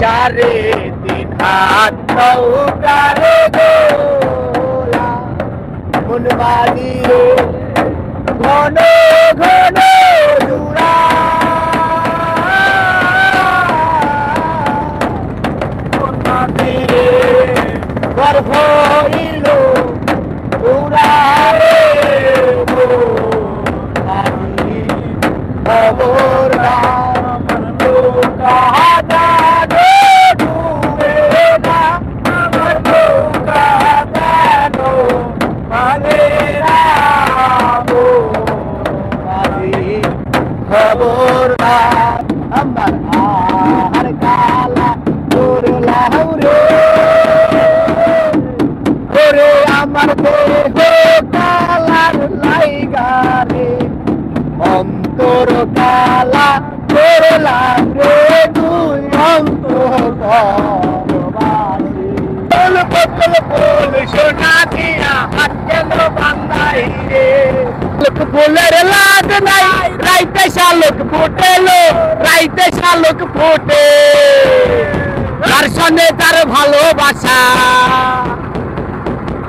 সারে দিন হাত নৌকারে গোলা মন বাড়িয়ে ঘন ঘন জুড়া গর্ভ হইল উড়ারে খবর খবর আমার আর কালা তোরলা রে ওরে আমার দেহ কালার লাইগা রে অন্তর কালা করলাম রে তুই অন্তর বকল বল সোনা দিয়া হাত কেন বান্ধাই রে লোক ফুলের লাগ নাই রাইতে শালক ফুটেলো রাইতে শালক ফুটে যার সনে তার ভালোবাসা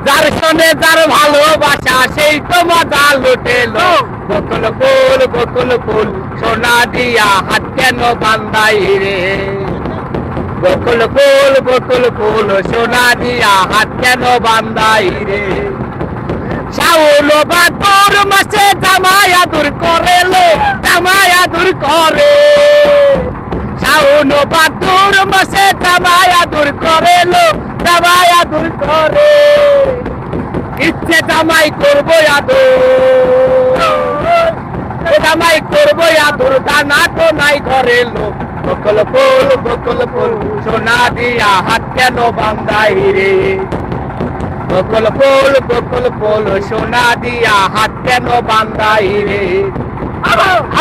যার সনে তার ভালোবাসা সেই তো মজা লুটেলো বকল ফুল সোনা দিয়া হাত কেন বান্ধাই রে বকল ফুল সোনা দিয়া হাত কেন বান্ধাই রে শাওন বাদুর মাসে জামায়া দূর করে লো জামায়া দূর করে শাওন বাদুর মাসে জামায়া দূর করে লো জামায়া দূর করে ইচ্ছে জামাই করবো জামাই করবো আদর দানা তো নাই ঘরে লো বকল ফুল সোনা দিয়া হাত কেন বান্ধাই রে বকল ফুল সোনা দিয়া হাত কেন বান্ধাই রে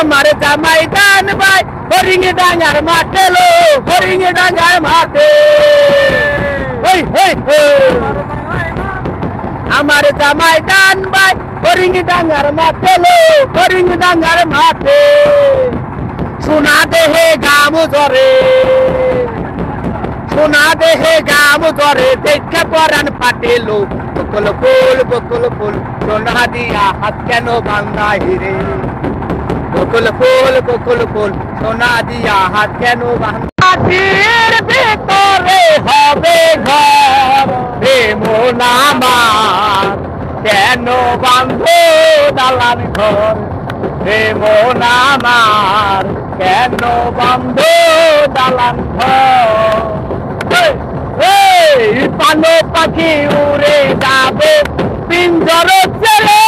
আমার জামাই দান ভাই হরিং ডাঙ্গার মাঠে লো হরিং ডাঙ্গার মাঠে আমার জামাই দান ভাই হরিং ডাঙ্গার মাঠে লো হরিং ডাঙ্গার মাঠে সোনা দেহে গাম ধরে সোনা দেহে গাম ধরে দেখে পরান পাটেলো বকল ফুল সোনা দিয়া হাত কেন বান্ধাই রে বকল ফুল সোনা দিয়া হাত কেন বান্ধার ভেতরে হবে ঘর রে মন আমার কেন বান্ধো দালান ঘর রে মন আমার কেন বান্ধো দালান ঘর পানো পাখি উড়ে যাবে পিঞ্জর ছেড়ে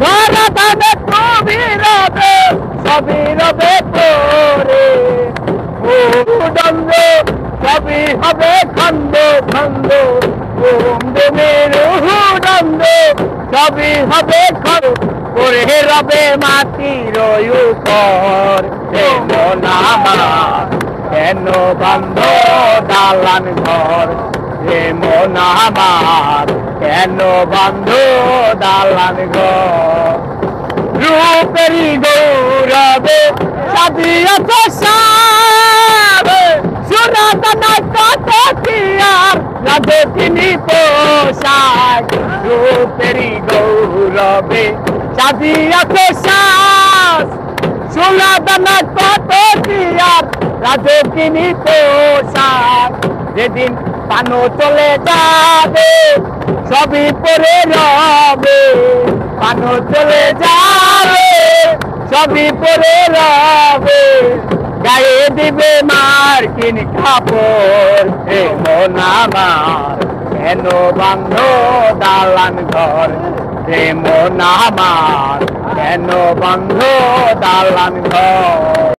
ধরা ধানে তুমি রবে সবই রবে তোরে উদন্দ সবই হবে খন্দ খন্দ মেরুদন্দ সবই হবে খর করে রবে মাটির উপর মন আমার কেন বান্ধ দালান ঘর রে মন আমার কেন বান্ধ দালান ঘর রূপেরি গৌরবে সাজিয়েছ সোনা দানা কত কি আর রাজকিনী পোশাক রূপেরি গৌরবে সাজিয়েছ সোনা দানা কত কি আর রাজকিনী পোশাক যেদিন পানো চলে যাবে সবই পরে রবে পানো চলে যাবে সবই পরে রবে গায়ে দিবে মার্কিন কাপড় হে মন আমার কেন বান্ধ দালান ঘর হে মন আমার কেন বান্ধ দালান ঘর।